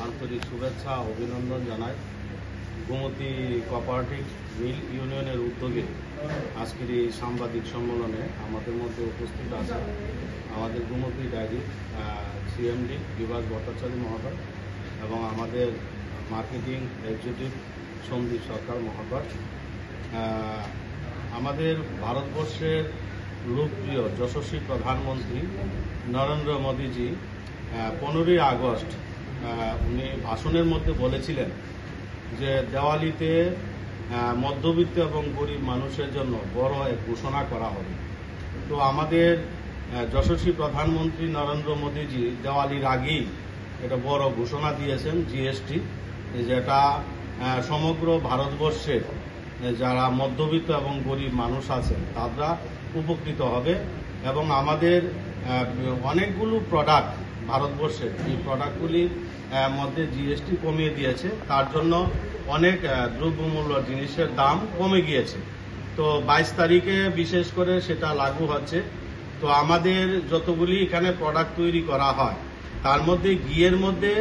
আন্তরিক শুভেচ্ছা অভিনন্দন জানাই। গোমতী কোঅপারেটিভ মিল ইউনিয়নের উদ্যোগে আজকের এই সাংবাদিক সম্মেলনে আমাদের মধ্যে উপস্থিত আছে আমাদের গোমতী ডায়েরি সিএমডি বিভাস ভট্টাচার্য মহোদয় এবং আমাদের মার্কেটিং এক্সিকিউটিভ সন্দীপ সরকার মহোদয়। আমাদের ভারতবর্ষের লোকপ্রিয় যশস্বী প্রধানমন্ত্রী নরেন্দ্র মোদীজি 15ই আগস্ট উনি ভাষণের মধ্যে বলেছিলেন যে দেওয়ালিতে মধ্যবিত্ত এবং গরিব মানুষের জন্য বড় এক ঘোষণা করা হবে। তো আমাদের যশস্বী প্রধানমন্ত্রী নরেন্দ্র মোদীজি দেওয়ালির আগেই এটা বড় ঘোষণা দিয়েছেন জিএসটি, যেটা সমগ্র ভারতবর্ষের যারা মধ্যবিত্ত এবং গরিব মানুষ আছেন তারা উপকৃত হবে এবং আমাদের অনেকগুলো প্রোডাক্ট ভারতবর্ষের এই প্রোডাক্টগুলির মধ্যে জিএসটি কমিয়ে দিয়েছে, তার জন্য অনেক দ্রব্যমূল্য জিনিসের দাম কমে গিয়েছে। তো 22 তারিখে বিশেষ করে সেটা লাগু হচ্ছে। তো আমাদের যতগুলি এখানে প্রোডাক্ট তৈরি করা হয় তার মধ্যে ঘিয়ের মধ্যে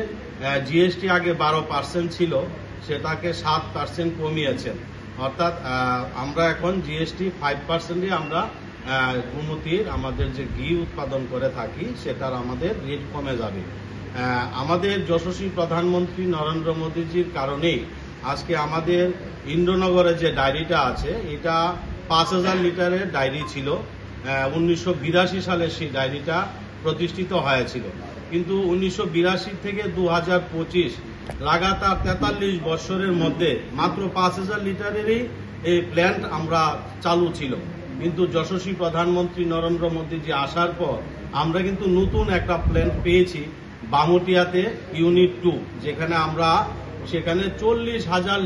জিএসটি আগে 12% ছিল, সেটাকে 7% কমিয়েছেন। অর্থাৎ আমরা এখন জিএসটি 5%ই আমরা গোমতীর আমাদের যে ঘি উৎপাদন করে থাকি সেটার আমাদের রেট কমে যাবে। আমাদের যশস্বী প্রধানমন্ত্রী নরেন্দ্র মোদীজির কারণেই আজকে আমাদের ইন্দ্রনগরে যে ডায়েরিটা আছে এটা 5000 লিটারের ডায়েরি ছিল। 1982 সালে সেই ডায়েরিটা প্রতিষ্ঠিত হয়েছিল, কিন্তু 1982 থেকে 2025 লাগাতার 43 বছরের মধ্যে মাত্র 5000 লিটারেরই এই প্ল্যান্ট আমরা চালু ছিল। কিন্তু যশস্বী প্রধানমন্ত্রী নরেন্দ্র মোদীজি আসার পর আমরা কিন্তু নতুন একটা প্ল্যান্ট পেয়েছি বামুটিয়াতে ইউনিট 2, যেখানে আমরা সেখানে 40,000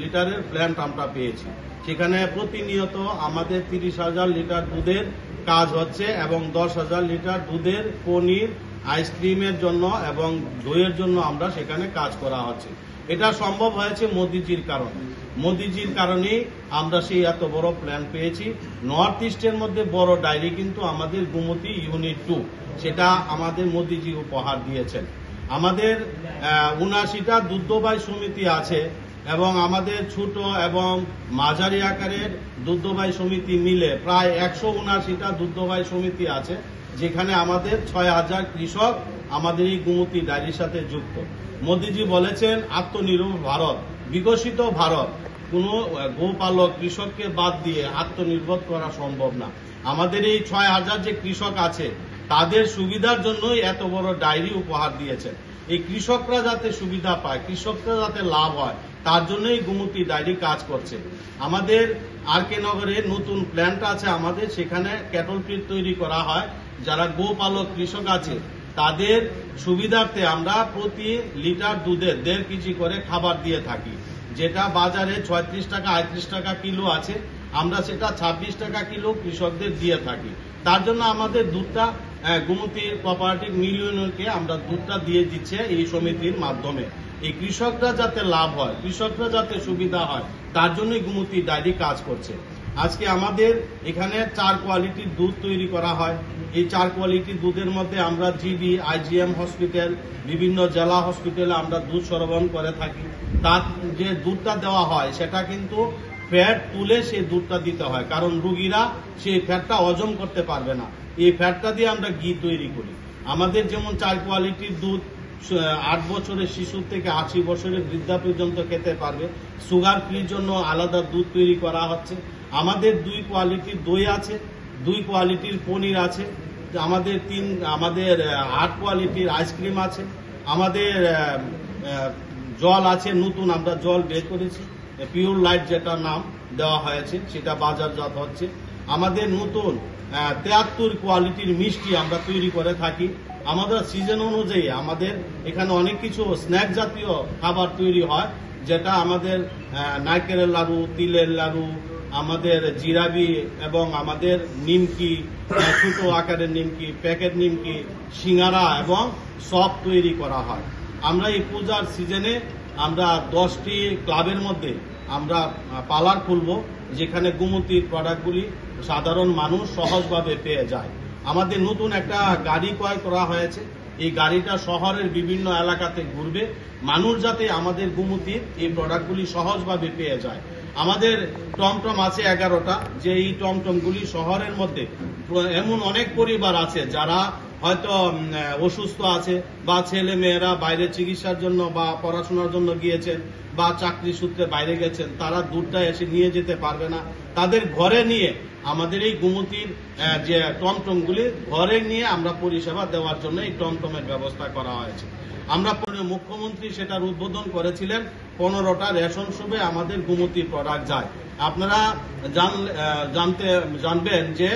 লিটারের প্ল্যান্ট আমরা পেয়েছি। সেখানে প্রতিনিয়ত আমাদের 30,000 লিটার দুধের কাজ হচ্ছে এবং 10,000 লিটার দুধের পনির আইসক্রিমের জন্য এবং দইয়ের জন্য আমরা সেখানে কাজ করা হচ্ছে। এটা সম্ভব হয়েছে মোদিজির কারণে। মোদিজির কারণেই আমরা সেই এত বড় প্ল্যান পেয়েছি। নর্থ ইস্টের মধ্যে বড় ডায়েরি কিন্তু আমাদের গোমতী ইউনিট 2, সেটা আমাদের মোদিজি উপহার দিয়েছেন। আমাদের 79টা দুগ্ধবাহী সমিতি আছে এবং আমাদের ছোট এবং মাঝারি আকারের দুগ্ধবাহী সমিতি মিলে প্রায় 179টা দুগ্ধবাহী সমিতি আছে, যেখানে আমাদের 6000 কৃষক আমাদের এই গোমতী ডায়েরির সাথে যুক্ত। মোদীজি বলেছেন আত্মনির্ভর ভারত, বিকশিত ভারত। কোনো গোপালক কৃষককে বাদ দিয়ে আত্মনির্ভর করা সম্ভব না। আমাদের এই 6000 যে কৃষক আছে তাদের সুবিধার জন্যই এত বড় ডায়েরি উপহার দিয়েছেন। এই কৃষকরা যাতে সুবিধা পায়, কৃষকরা যাতে লাভ হয়, তার জন্যই গোমতী ডায়েরি কাজ করছে। আমাদের আরকে নগরে নতুন প্ল্যান্ট আছে আমাদের, সেখানে ক্যাটল ফিড তৈরি করা হয়। যারা গোপালক কৃষক আছে তাদের সুবিধার্থে আমরা প্রতি লিটার দুধে 1.5 কেজি করে খাবার দিয়ে থাকি, যেটা বাজারে 36 টাকা 38 টাকা কিলো আছে, আমরা সেটা 26 টাকা কিলো কৃষকদের দিয়ে থাকি। তার জন্য আমাদের দুধটা গোমতী কোঅপারেটিভ মিল ইউনিয়নকে আমরা দুধটা দিয়ে দিচ্ছে এই সমিতির মাধ্যমে। এই কৃষকরা যাতে লাভ হয়, কৃষকরা যাতে সুবিধা হয়, তার জন্যই গোমতী ডায়েরি কাজ করছে। আজকে আমাদের এখানে 4 কোয়ালিটির দুধ তৈরি করা হয়। এই 4 কোয়ালিটির দুধের মধ্যে আমরা জিবি, আইজিএম হসপিটাল, বিভিন্ন জেলা হসপিটালে আমরা দুধ সরবরাহ করে থাকি। তার যে দুধটা দেওয়া হয় সেটা কিন্তু ফ্যাট তুলে সেই দুধটা দিতে হয়, কারণ রোগীরা সেই ফ্যাটটা হজম করতে পারবে না। এই ফ্যাটটা দিয়ে আমরা ঘি তৈরি করি। আমাদের যেমন 4 কোয়ালিটির দুধ 8 বছরের শিশু থেকে 80 বছরের বৃদ্ধা পর্যন্ত খেতে পারবে। সুগার ফ্রির জন্য আলাদা দুধ তৈরি করা হচ্ছে। আমাদের 2 কোয়ালিটির দই আছে, 2 কোয়ালিটির পনির আছে, আমাদের 8 কোয়ালিটির আইসক্রিম আছে, আমাদের জল আছে। নতুন আমরা জল বের করেছি, পিওর লাইট যেটা নাম দেওয়া হয়েছে, সেটা বাজারজাত হচ্ছে। আমাদের নতুন 73 কোয়ালিটির মিষ্টি আমরা তৈরি করে থাকি। আমাদের সিজন অনুযায়ী আমাদের এখানে অনেক কিছু স্ন্যাক জাতীয় খাবার তৈরি হয়, যেটা আমাদের নারকেলের লাড়ু, তিলের লাড়ু, আমাদের জিরাবি এবং আমাদের নিমকি, ছোট আকারের নিমকি, প্যাকেট নিমকি, সিঙ্গারা এবং সব তৈরি করা হয়। আমরা এই পূজার সিজনে আমরা 10টি ক্লাবের মধ্যে আমরা পার্লার খুলব, যেখানে গোমতীর প্রোডাক্টগুলি সাধারণ মানুষ সহজভাবে পেয়ে যায়। আমাদের নতুন একটা গাড়ি ক্রয় করা হয়েছে, এই গাড়িটা শহরের বিভিন্ন এলাকাতে ঘুরবে, মানুষ যাতে আমাদের গুমতির এই প্রোডাক্টগুলি সহজভাবে পেয়ে যায়। আমাদের টমটম আছে 11টা, যে এই টমটমগুলি শহরের মধ্যে এমন অনেক পরিবার আছে যারা হয়তো অসুস্থ আছে, বা ছেলে মেয়েরা বাইরে চিকিৎসার জন্য বা পড়াশোনার জন্য গিয়েছেন, বা চাকরি সূত্রে বাইরে গেছেন, তারা দূরটা এসে নিয়ে যেতে পারবে না, তাদের ঘরে নিয়ে আমাদের এই গুমতির যে টমটমগুলি ঘরে নিয়ে আমরা পরিষেবা দেওয়ার জন্য এই টমটমের ব্যবস্থা করা হয়েছে। আমরা মুখ্যমন্ত্রী সেটার উদ্বোধন করেছিলেন। 15টা রেশন শপে আমাদের গুমতির প্রোডাক্ট যায়। আপনারা জানবেন যে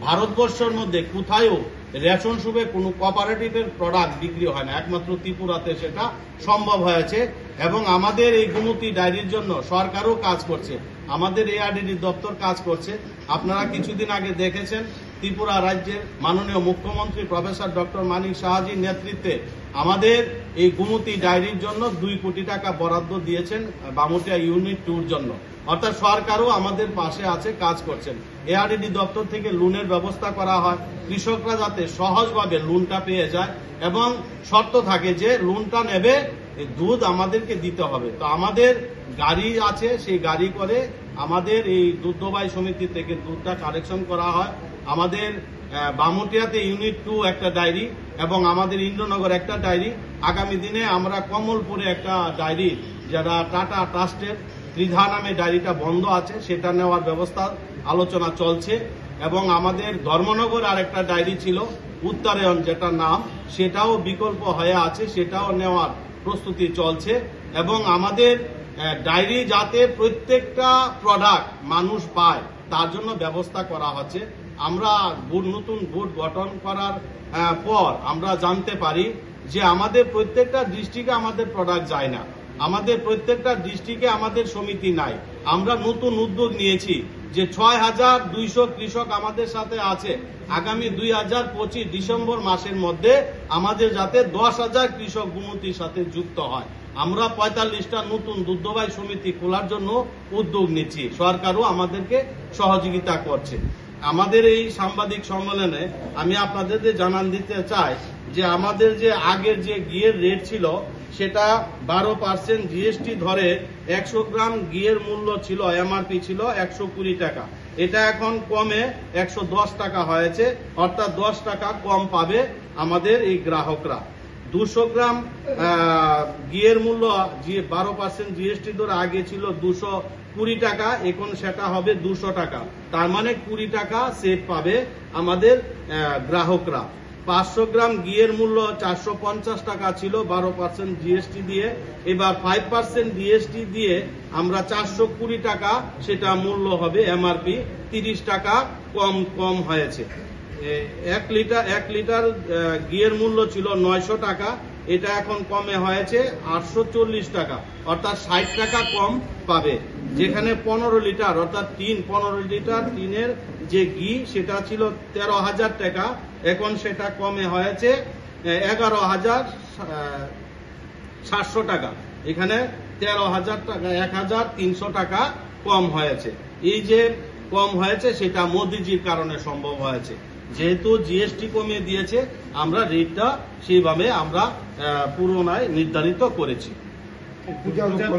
ভারতবর্ষের মধ্যে কোথায়ও রেশন শপে কোনো কোঅপারেটিভের প্রোডাক্ট বিক্রি হয় না, একমাত্র ত্রিপুরাতে সেটা সম্ভব হয়েছে। এবং আমাদের এই গুমতি ডায়েরির জন্য সরকারও কাজ করছে, আমাদের এআরডিডি দপ্তর কাজ করছে। আপনারা কিছুদিন আগে দেখেছেন ত্রিপুরা রাজ্যের মাননীয় মুখ্যমন্ত্রী প্রফেসর ডক্টর মানিক সাহাজির নেতৃত্বে আমাদের এই গুমতি ডায়েরির জন্য 2 কোটি টাকা বরাদ্দ দিয়েছেন বামুটিয়া ইউনিট 2-র জন্য। অর্থাৎ সরকারও আমাদের পাশে আছে, কাজ করছেন। এআরডিডি দপ্তর থেকে লোনের ব্যবস্থা করা হয়, কৃষকরা যাতে সহজভাবে লোনটা পেয়ে যায়, এবং শর্ত থাকে যে লোনটা নেবে দুধ আমাদেরকে দিতে হবে। তো আমাদের গাড়ি আছে, সেই গাড়ি করে আমাদের এই দুগ্ধবাহী সমিতি থেকে দুধটা কালেকশন করা হয়। আমাদের বামুটিয়াতে ইউনিট 2 একটা ডায়েরি এবং আমাদের ইন্দ্রনগর একটা ডায়েরি, আগামী দিনে আমরা কমলপুরে একটা ডায়েরি যারা টাটা ট্রাস্টের ত্রিধা নামে ডায়েরিটা বন্ধ আছে, সেটা নেওয়ার ব্যবস্থা আলোচনা চলছে। এবং আমাদের ধর্মনগর আর একটা ডায়েরি ছিল উত্তরায়ণ যেটা নাম, সেটাও বিকল্প হয়ে আছে, সেটাও নেওয়ার প্রস্তুতি চলছে। এবং আমাদের ডায়েরি যাতে প্রত্যেকটা প্রোডাক্ট মানুষ পায় তার জন্য ব্যবস্থা করা হচ্ছে। আমরা নতুন বোর্ড গঠন করার পর আমরা জানতে পারি যে আমাদের প্রত্যেকটা ডিস্ট্রিক্টে আমাদের প্রোডাক্ট যায় না, আমাদের প্রত্যেকটা ডিস্ট্রিক্টে আমাদের সমিতি নাই। আমরা নতুন উদ্যোগ নিয়েছি যে 6200 কৃষক আমাদের সাথে আছে। আগামী 2025 ডিসেম্বর মাসের মধ্যে আমাদের যাতে 10,000 কৃষক গুমতির সাথে যুক্ত হয়। আমরা 45টা নতুন দুগ্ধবাহী সমিতি খোলার জন্য উদ্যোগ নিচ্ছি, সরকারও আমাদেরকে সহযোগিতা করছে। আমাদের এই সাংবাদিক সম্মেলনে আমি আপনাদের জানান দিতে চাই যে আমাদের যে আগের যে ঘিয়ের রেট ছিল সেটা 12% জিএসটি ধরে 100 গ্রাম ঘিয়ের মূল্য ছিল, এমআরপি ছিল 120 টাকা, এটা এখন কমে 110 টাকা হয়েছে, অর্থাৎ 10 টাকা কম পাবে আমাদের এই গ্রাহকরা। 200 গ্রাম ঘিয়ের মূল্য 12% জিএসটি ধরে আগে ছিল 220 টাকা, এখন সেটা হবে 200 টাকা, তার মানে 20 টাকা সেভ পাবে আমাদের গ্রাহকরা। 500 গ্রাম ঘিয়ের মূল্য 450 টাকা ছিল 12% জিএসটি দিয়ে, এবার 5% জিএসটি দিয়ে আমরা 420 টাকা সেটা মূল্য হবে, এমআরপি 30 টাকা কম হয়েছে। 1 লিটার ঘিয়ের মূল্য ছিল 900 টাকা, এটা এখন কমে হয়েছে 840 টাকা, অর্থাৎ 60 টাকা কম পাবে। যেখানে 15 লিটার অর্থাৎ 15 লিটার টিনের যে ঘি সেটা ছিল 13,000 টাকা, এখন সেটা কমে হয়েছে 11,700 টাকা, এখানে 13,000 টাকা 1,300 টাকা কম হয়েছে। এই যে কম হয়েছে সেটা মোদিজির কারণে সম্ভব হয়েছে, যেহেতু জিএসটি কমিয়ে দিয়েছে আমরা রেটটা সেইভাবে আমরা পুরোনায় নির্ধারিত করেছি।